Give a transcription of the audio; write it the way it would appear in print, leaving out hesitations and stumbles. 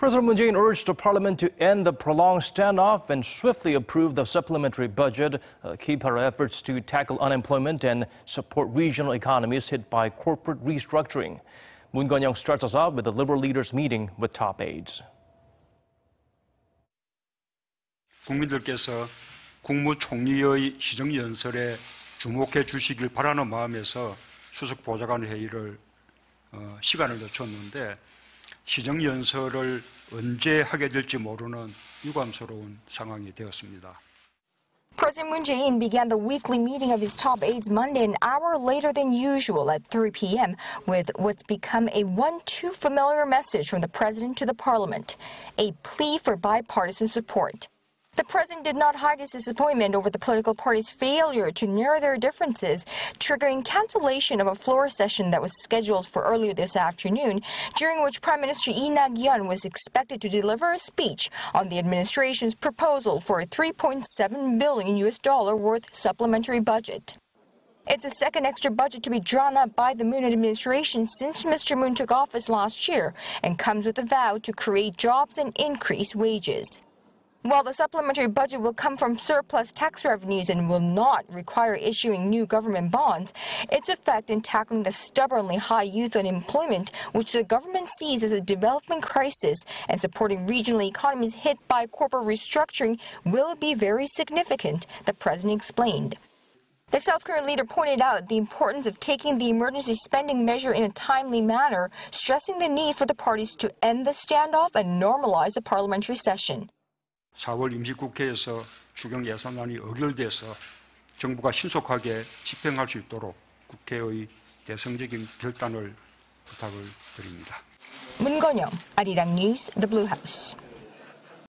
President Moon Jae-in urged the parliament to end the prolonged standoff and swiftly approve the supplementary budget, a key part of efforts to tackle unemployment and support regional economies hit by corporate restructuring. Moon Gun-young starts us off with the Liberal leaders meeting with top aides. 국민들께서 국무총리의 시정연설에 주목해 주시길 바라는 마음에서 수석 보좌관 회의를 시간을 늦췄는데 시정연설을 언제 하게 될지 모르는 유감스러운 상황이 되었습니다. President Moon Jae-in began the weekly meeting of his top aides Monday an hour later than usual at 3 p.m. with what's become a one-too familiar message from the president to the parliament, a plea for bipartisan support. The president did not hide his disappointment over the political parties' failure to narrow their differences, triggering cancellation of a floor session that was scheduled for earlier this afternoon, during which Prime Minister Lee Nak-yeon was expected to deliver a speech on the administration's proposal for a $3.7 billion worth supplementary budget. It's the second extra budget to be drawn up by the Moon administration since Mr. Moon took office last year and comes with a vow to create jobs and increase wages. While the supplementary budget will come from surplus tax revenues and will not require issuing new government bonds, its effect in tackling the stubbornly high youth unemployment, which the government sees as a development crisis, and supporting regional economies hit by corporate restructuring will be very significant, the president explained. The South Korean leader pointed out the importance of taking the emergency spending measure in a timely manner, stressing the need for the parties to end the standoff and normalize the parliamentary session. 4월 임시국회에서 추경 예산안이 의결돼서 정부가 신속하게 집행할 수 있도록 국회의 대승적인 결단을 부탁을 드립니다. Moon Gun-young, Arirang News, The Blue House.